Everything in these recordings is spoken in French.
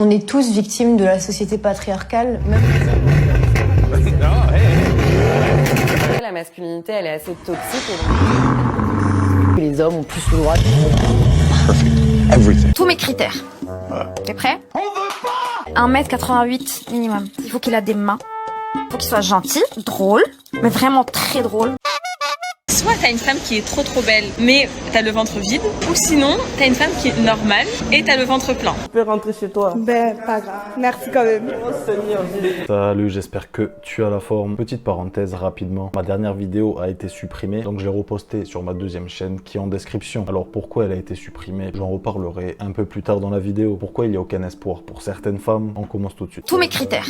On est tous victimes de la société patriarcale, même... La masculinité, elle est assez toxique. Et les hommes ont plus le droit de... Tous mes critères. T'es prêt? On veut pas 1m88 minimum. Il faut qu'il a des mains. Il faut qu'il soit gentil, drôle, mais vraiment très drôle. Soit t'as une femme qui est trop belle, mais t'as le ventre vide, ou sinon t'as une femme qui est normale et t'as le ventre plein. Tu peux rentrer chez toi. Ben, pas grave. Merci quand même. Salut, j'espère que tu as la forme. Petite parenthèse rapidement, ma dernière vidéo a été supprimée, donc je l'ai repostée sur ma deuxième chaîne qui est en description. Alors pourquoi elle a été supprimée? J'en reparlerai un peu plus tard dans la vidéo. Pourquoi il n'y a aucun espoir pour certaines femmes? On commence tout de suite. Tous mes critères.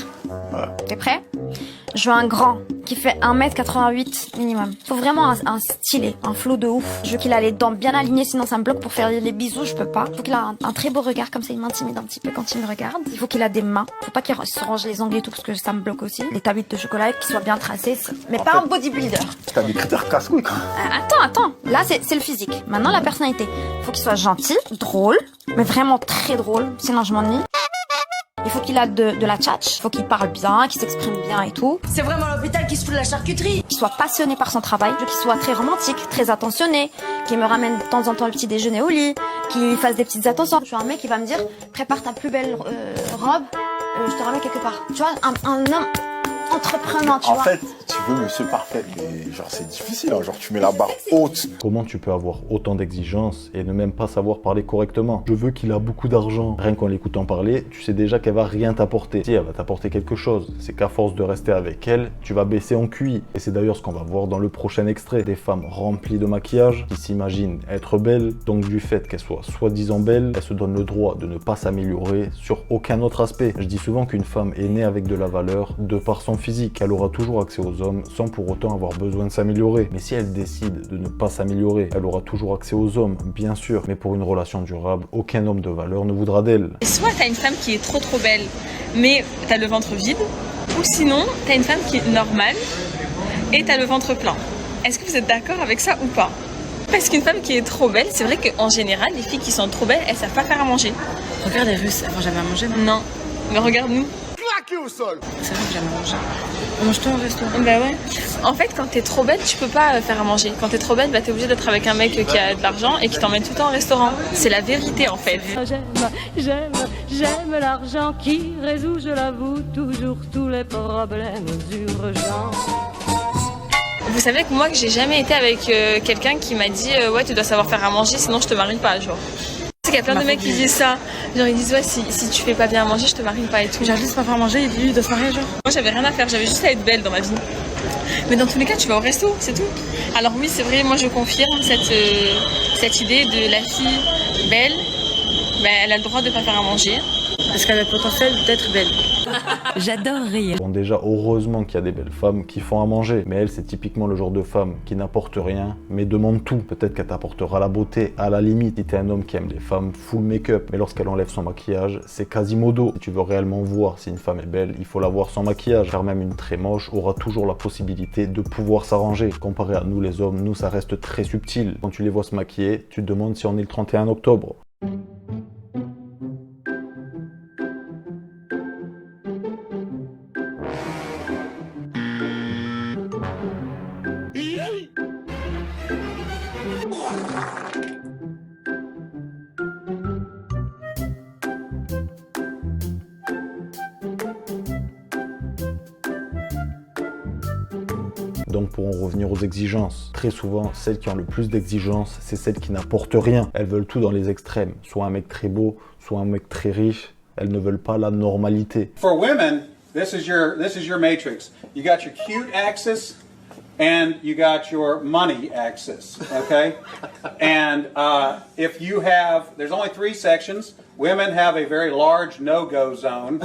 T'es prêt? Je veux un grand qui fait 1m88 minimum. Il faut vraiment un stylé, un flow de ouf. Je veux qu'il a les dents bien alignées, sinon ça me bloque pour faire les bisous, je peux pas. Il faut qu'il a un très beau regard, comme ça il m'intimide un petit peu quand il me regarde. Il faut qu'il a des mains. Faut pas qu'il se range les ongles et tout, parce que ça me bloque aussi. Les tablites de chocolat qui soient bien tracées, mais pas un bodybuilder. T'as des critères casse-couilles quand même. Attends. Là, c'est le physique. Maintenant, la personnalité. Faut qu'il soit gentil, drôle, mais vraiment très drôle, sinon je m'ennuie. Il faut qu'il a de la tchatch, il faut qu'il parle bien, qu'il s'exprime bien et tout. C'est vraiment l'hôpital qui se fout de la charcuterie. Qu'il soit passionné par son travail, qu'il soit très romantique, très attentionné, qu'il me ramène de temps en temps le petit déjeuner au lit, qu'il fasse des petites attentions. Je suis un mec qui va me dire, prépare ta plus belle robe, je te ramène quelque part. Tu vois, un homme entreprenant, tu vois. En fait, tu veux monsieur parfait, mais genre c'est difficile, hein. Genre tu mets la barre haute. Comment tu peux avoir autant d'exigences et ne même pas savoir parler correctement? Je veux qu'il a beaucoup d'argent. Rien qu'en l'écoutant parler, tu sais déjà qu'elle va rien t'apporter. Si elle va t'apporter quelque chose, c'est qu'à force de rester avec elle, tu vas baisser en QI. Et c'est d'ailleurs ce qu'on va voir dans le prochain extrait. Des femmes remplies de maquillage, qui s'imaginent être belles, donc du fait qu'elles soient soi-disant belles, elles se donnent le droit de ne pas s'améliorer sur aucun autre aspect. Je dis souvent qu'une femme est née avec de la valeur de par son physique. Elle aura toujours accès aux hommes sans pour autant avoir besoin de s'améliorer. Mais si elle décide de ne pas s'améliorer, elle aura toujours accès aux hommes, bien sûr. Mais pour une relation durable, aucun homme de valeur ne voudra d'elle. Soit t'as une femme qui est trop belle, mais t'as le ventre vide, ou sinon t'as une femme qui est normale et t'as le ventre plein. Est-ce que vous êtes d'accord avec ça ou pas? Parce qu'une femme qui est trop belle, c'est vrai qu'en général, les filles qui sont trop belles, elles savent pas faire à manger. Regarde les Russes, elles mangent jamais à manger, non? Non, mais regarde-nous. Au sol. C'est vrai que jamais à manger. On mange tout au restaurant. Bah ouais. En fait, quand t'es trop belle, tu peux pas faire à manger. Quand t'es trop belle, bah t'es obligé d'être avec un mec qui a de l'argent et qui t'emmène tout le temps au restaurant. C'est la vérité en fait. J'aime l'argent qui résout, je l'avoue, toujours tous les problèmes urgents. Vous savez que moi, que j'ai jamais été avec quelqu'un qui m'a dit ouais, tu dois savoir faire à manger, sinon je te marie pas, genre. Il y a plein de mecs qui disent ça. Genre ils disent ouais, si tu fais pas bien à manger, je te marie pas et tout. J'arrive juste pas à faire manger et lui il doit se marier, genre. Moi j'avais rien à faire, j'avais juste à être belle dans ma vie. Mais dans tous les cas, tu vas au resto, c'est tout. Alors oui, c'est vrai, moi je confirme cette idée de la fille belle, ben, elle a le droit de pas faire à manger. Parce qu'elle a le potentiel d'être belle. J'adore rire. Bon, déjà, heureusement qu'il y a des belles femmes qui font à manger. Mais elle, c'est typiquement le genre de femme qui n'apporte rien, mais demande tout. Peut-être qu'elle t'apportera la beauté, à la limite. Si t'es un homme qui aime les femmes full make-up, mais lorsqu'elle enlève son maquillage, c'est Quasimodo. Si tu veux réellement voir si une femme est belle, il faut la voir sans maquillage. Car même une très moche aura toujours la possibilité de pouvoir s'arranger. Comparé à nous les hommes, nous ça reste très subtil. Quand tu les vois se maquiller, tu te demandes si on est le 31 octobre. Donc pour en revenir aux exigences, très souvent, celles qui ont le plus d'exigences, c'est celles qui n'apportent rien. Elles veulent tout dans les extrêmes, soit un mec très beau, soit un mec très riche. Elles ne veulent pas la normalité. For women, this is your matrix. You got your cute axis and you got your money axis, okay? And if you have, there's only 3 sections. Women have a very large no-go zone.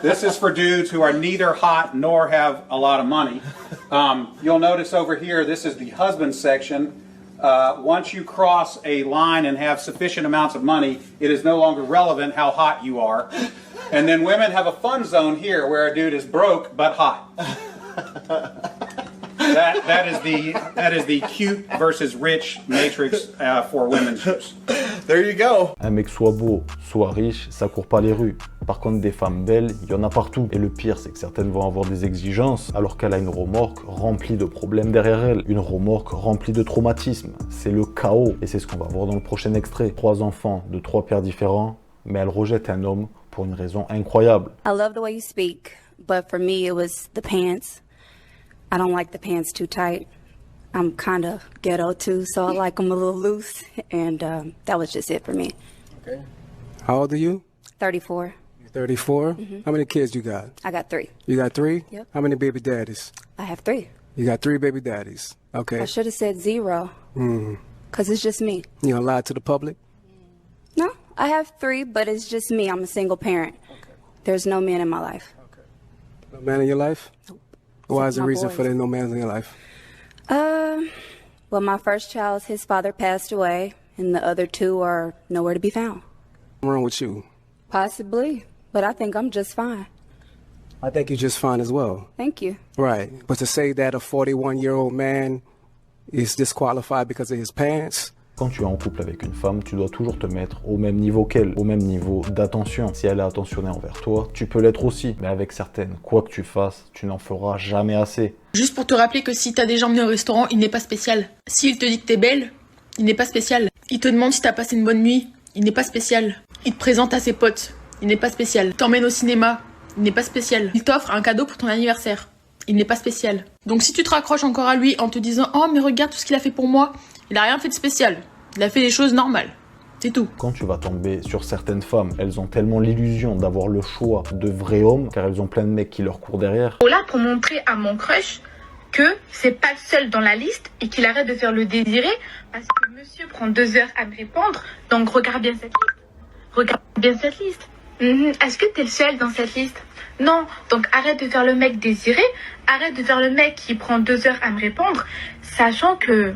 This is for dudes who are neither hot nor have a lot of money. You'll notice over here, this is the husband section. Once you cross a line and have sufficient amounts of money, it is no longer relevant how hot you are. And then women have a fun zone here where a dude is broke but hot. That is the cute versus rich matrix for women's use. There you go. Un mec soit beau, soit riche, ça court pas les rues. Par contre, des femmes belles, il y en a partout. Et le pire, c'est que certaines vont avoir des exigences alors qu'elle a une remorque remplie de problèmes derrière elle. Une remorque remplie de traumatismes. C'est le chaos. Et c'est ce qu'on va voir dans le prochain extrait. 3 enfants de 3 pères différents, mais elle rejette un homme pour une raison incroyable. I love the way you speak, but for me it was the pants. I don't like the pants too tight. I'm kind of ghetto too, so I like them a little loose, and that was just it for me. Okay. How old are you? 34. You're 34? Mm-hmm. How many kids you got? I got 3. You got 3? Yep. How many baby daddies? I have 3. You got 3 baby daddies. Okay. I should have said 0. Because it's just me. You gonna lie to the public? No, I have 3, but it's just me. I'm a single parent. Okay. There's no man in my life. Okay. No man in your life? Nope. Why is the reason boys. for there's no man in your life? Well, my first child, his father passed away, and the other 2 are nowhere to be found. What's wrong with you? Possibly, but I think I'm just fine. I think you're just fine as well. Thank you. Right. But to say that a 41-year-old man is disqualified because of his pants? Quand tu es en couple avec une femme, tu dois toujours te mettre au même niveau qu'elle, au même niveau d'attention. Si elle est attentionnée envers toi, tu peux l'être aussi. Mais avec certaines, quoi que tu fasses, tu n'en feras jamais assez. Juste pour te rappeler que si t'as déjà emmené au restaurant, il n'est pas spécial. S'il te dit que t'es belle, il n'est pas spécial. Il te demande si t'as passé une bonne nuit, il n'est pas spécial. Il te présente à ses potes, il n'est pas spécial. T'emmène au cinéma, il n'est pas spécial. Il t'offre un cadeau pour ton anniversaire, il n'est pas spécial. Donc si tu te raccroches encore à lui en te disant « Oh mais regarde tout ce qu'il a fait pour moi », il a rien fait de spécial. Il a fait des choses normales. C'est tout. Quand tu vas tomber sur certaines femmes, elles ont tellement l'illusion d'avoir le choix de vrais hommes, car elles ont plein de mecs qui leur courent derrière. Là, pour montrer à mon crush que c'est pas le seul dans la liste et qu'il arrête de faire le désiré parce que monsieur prend 2 heures à me répondre. Donc regarde bien cette liste. Regarde bien cette liste. Est-ce que t'es le seul dans cette liste? Non. Donc arrête de faire le mec désiré. Arrête de faire le mec qui prend 2 heures à me répondre, sachant que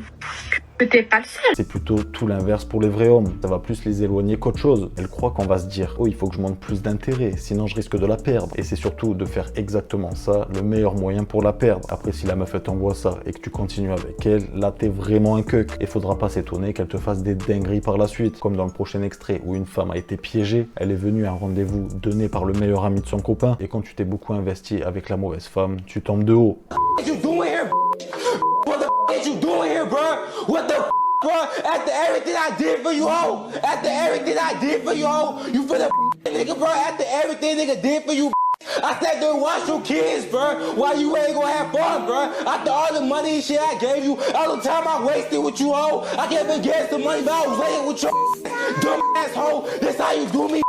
t'es pas le seul. C'est plutôt tout l'inverse pour les vrais hommes. Ça va plus les éloigner qu'autre chose. Elles croient qu'on va se dire « Oh, il faut que je montre plus d'intérêt, sinon je risque de la perdre. » Et c'est surtout de faire exactement ça, le meilleur moyen pour la perdre. Après, si la meuf t'envoie ça et que tu continues avec elle, là t'es vraiment un cuck. Et faudra pas s'étonner qu'elle te fasse des dingueries par la suite. Comme dans le prochain extrait où une femme a été piégée, elle est venue à un rendez-vous donné par le meilleur ami de son copain. Et quand tu t'es beaucoup investi avec la mauvaise femme, tu tombes de haut. What the bro? After everything I did for you, ho. After everything I did for you, ho. You finna nigga, bro. After everything nigga did for you, I sat there and watched your kids, bro. Why you ain't gonna have fun, bro? After all the money and shit I gave you, all the time I wasted with you, ho. I can't even get some money, but I was waiting with your dumb asshole. That's how you do me.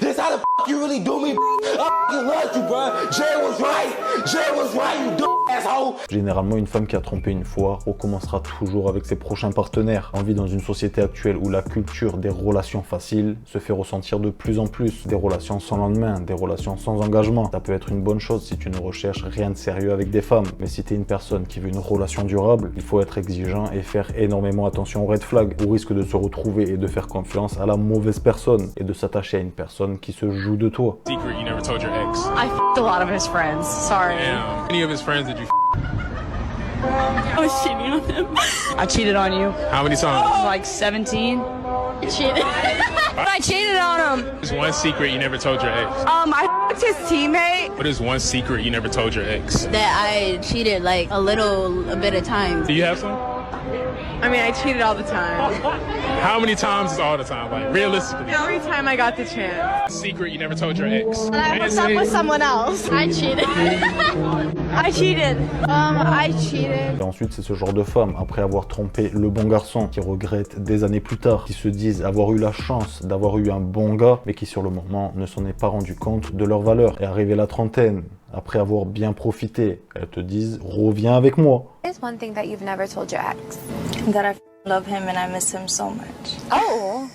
This how the you really do me. I love you, bro. Jay was right. Jay was right, you dumb asshole. Généralement, une femme qui a trompé une fois recommencera toujours avec ses prochains partenaires. On vit dans une société actuelle où la culture des relations faciles se fait ressentir de plus en plus. Des relations sans lendemain, des relations sans engagement. Ça peut être une bonne chose si tu ne recherches rien de sérieux avec des femmes. Mais si tu es une personne qui veut une relation durable, il faut être exigeant et faire énormément attention aux red flags, au risque de se retrouver et de faire confiance à la mauvaise personne et de s'attacher à une personne qui se joue de toi. Secret you never told your ex. I f***ed a lot of his friends. Sorry. Damn. Any of his friends did you I was cheating on him. I cheated on you. How many times? Like 17. I cheated. I cheated on him. There's one secret you never told your ex. I f***ed his teammate. What is one secret you never told your ex? That I cheated like a bit of times. Do you have some? I mean, I cheated all the time. How many times is all the time? Like, realistically. Every time I got the chance. Secret you never told your ex. I was up with someone else. I cheated. I cheated. I cheated. Et ensuite, c'est ce genre de femmes, après avoir trompé le bon garçon, qui regrettent des années plus tard, qui se disent avoir eu la chance d'avoir eu un bon gars, mais qui sur le moment ne s'en est pas rendu compte de leur valeur. Et arrivé la trentaine, après avoir bien profité, elles te disent « Reviens avec moi ». There's one thing that you've never told your ex. That I love him and I miss him so much. Oh,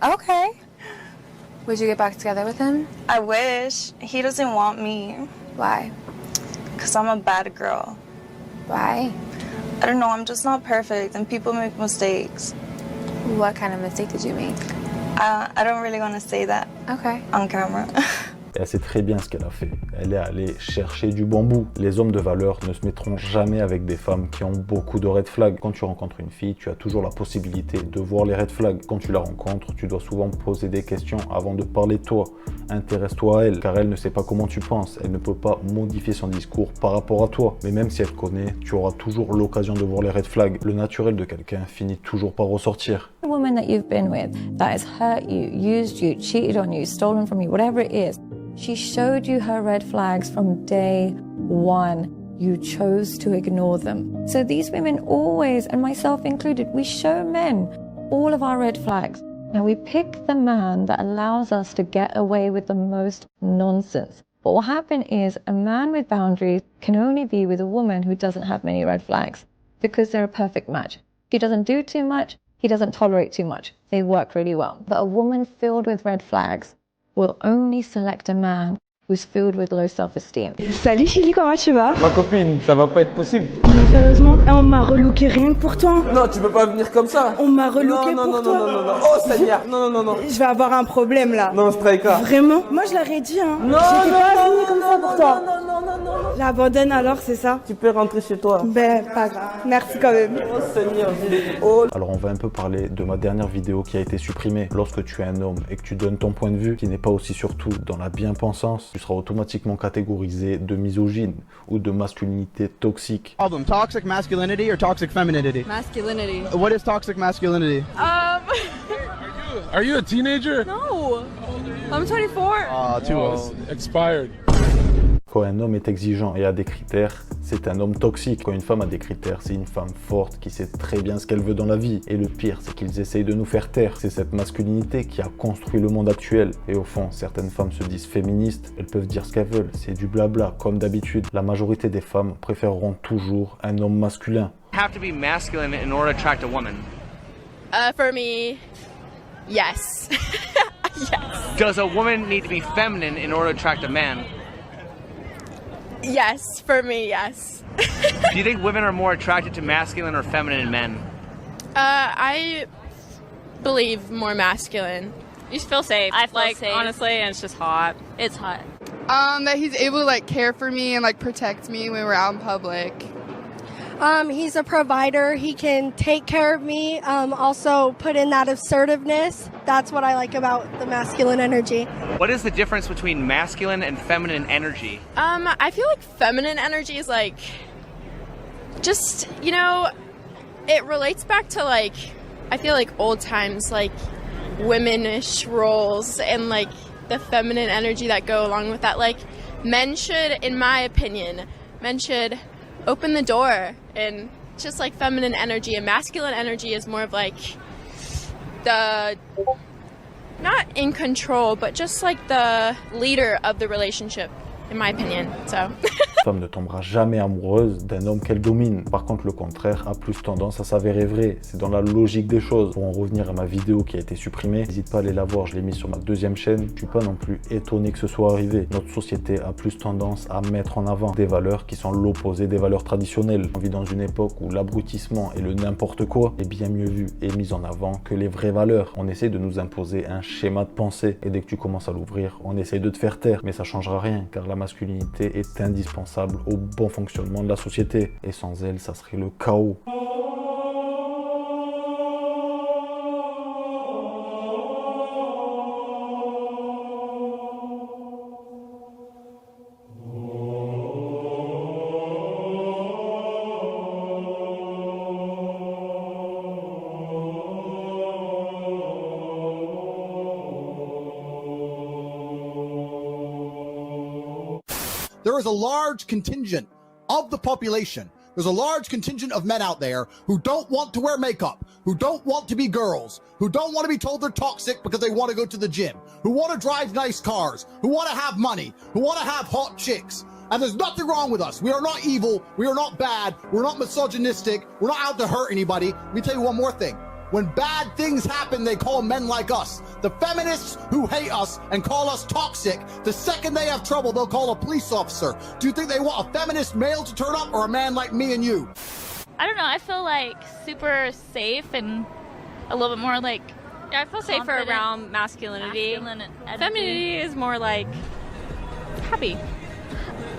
okay. Would you get back together with him? I wish. He doesn't want me. Why? Because I'm a bad girl. Why? I don't know, I'm just not perfect and people make mistakes. What kind of mistake did you make? I don't really want to say that. Okay. On camera. Et elle sait très bien ce qu'elle a fait. Elle est allée chercher du bon bout. Les hommes de valeur ne se mettront jamais avec des femmes qui ont beaucoup de red flags. Quand tu rencontres une fille, tu as toujours la possibilité de voir les red flags. Quand tu la rencontres, tu dois souvent poser des questions avant de parler de toi. Intéresse-toi à elle, car elle ne sait pas comment tu penses. Elle ne peut pas modifier son discours par rapport à toi. Mais même si elle te connaît, tu auras toujours l'occasion de voir les red flags. Le naturel de quelqu'un finit toujours par ressortir. A woman that you've been with that has hurt you, used you, cheated on you, stolen from you, whatever it is, she showed you her red flags from day one. You chose to ignore them. So these women always, and myself included, we show men all of our red flags. Now we pick the man that allows us to get away with the most nonsense. What will happen is a man with boundaries can only be with a woman who doesn't have many red flags because they're a perfect match. She doesn't do too much. He doesn't tolerate too much. They work really well. But a woman filled with red flags will only select a man who's filled with low self-esteem. Salut Chili, comment tu vas? Ma copine, ça va pas être possible. Mais sérieusement, on m'a relooké rien que pour toi. Non, tu peux pas venir comme ça. On m'a relooké non, pour non, toi. Non. Oh Seigneur, non. Je vais avoir un problème là. Non, Strika. Vraiment? Moi je l'aurais dit, hein. Non, J'étais pas venue comme ça pour toi. Non. J'abandonne alors, c'est ça? Tu peux rentrer chez toi. Ben, pas grave. Merci quand même. Oh Seigneur, oh. Alors on va un peu parler de ma dernière vidéo qui a été supprimée. Lorsque tu es un homme et que tu donnes ton point de vue, qui n'est pas aussi surtout dans la bien-pensance, tu seras automatiquement catégorisé de misogyne ou de masculinité toxique. Problem, toxic masculinity or toxic femininity? Masculinity. What is toxic masculinity? Are you a teenager? No. I'm 24. Too old. Expired. Quand un homme est exigeant et a des critères, c'est un homme toxique. Quand une femme a des critères, c'est une femme forte qui sait très bien ce qu'elle veut dans la vie. Et le pire, c'est qu'ils essayent de nous faire taire. C'est cette masculinité qui a construit le monde actuel. Et au fond, certaines femmes se disent féministes. Elles peuvent dire ce qu'elles veulent. C'est du blabla, comme d'habitude. La majorité des femmes préféreront toujours un homme masculin. Have to be masculine in order to attract a woman. For me, yes. Yes. Does a woman need to be feminine in order to attract a man? Yes, for me, yes. Do you think women are more attracted to masculine or feminine men? I believe more masculine. You just feel safe. I feel safe. Honestly, and it's just hot. It's hot. That he's able to like care for me and like protect me when we're out in public. He's a provider. He can take care of me, also put in that assertiveness. That's what I like about the masculine energy. What is the difference between masculine and feminine energy? I feel like feminine energy is like, just, you know, it relates back to like, I feel like old times, like womanish roles and like the feminine energy that go along with that. Like men should, in my opinion, open the door, and just like feminine energy and masculine energy is more of like the, not in control, but just like the leader of the relationship, in my opinion. So Une femme ne tombera jamais amoureuse d'un homme qu'elle domine. Par contre, le contraire a plus tendance à s'avérer vrai. C'est dans la logique des choses. Pour en revenir à ma vidéo qui a été supprimée, n'hésite pas à aller la voir, je l'ai mise sur ma deuxième chaîne. Je suis pas non plus étonné que ce soit arrivé. Notre société a plus tendance à mettre en avant des valeurs qui sont l'opposé des valeurs traditionnelles. On vit dans une époque où l'abrutissement et le n'importe quoi est bien mieux vu et mis en avant que les vraies valeurs. On essaie de nous imposer un schéma de pensée et dès que tu commences à l'ouvrir, on essaie de te faire taire. Mais ça changera rien car la masculinité est indispensable au bon fonctionnement de la société. Et sans elle, ça serait le chaos. There is a large contingent of the population. There's a large contingent of men out there who don't want to wear makeup, who don't want to be girls, who don't want to be told they're toxic because they want to go to the gym, who want to drive nice cars, who want to have money, who want to have hot chicks. And there's nothing wrong with us. We are not evil. We are not bad. We're not misogynistic. We're not out to hurt anybody. Let me tell you one more thing. When bad things happen, they call men like us. The feminists who hate us and call us toxic, the second they have trouble, they'll call a police officer. Do you think they want a feminist male to turn up or a man like me and you? I don't know. I feel like super safe and a little bit more like, I feel safer around masculinity. Femininity is more like Happy.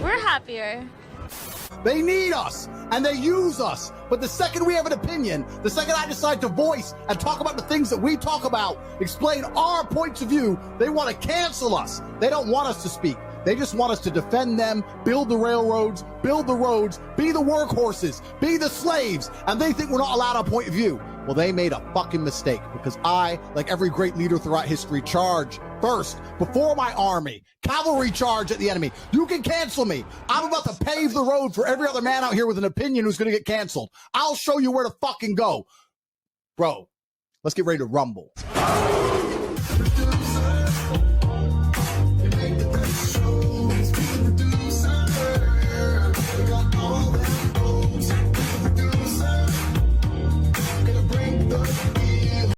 We're happier. They need us and they use us. But the second we have an opinion, the second I decide to voice and talk about the things that we talk about, explain our points of view, they want to cancel us. They don't want us to speak. They just want us to defend them, build the railroads, build the roads, be the workhorses, be the slaves, and they think we're not allowed our point of view. Well, they made a fucking mistake, because I, like every great leader throughout history, charge first, before my army. Cavalry charge at the enemy. You can cancel me. I'm about to pave the road for every other man out here with an opinion who's going to get canceled. I'll show you where to fucking go. Bro, let's get ready to rumble.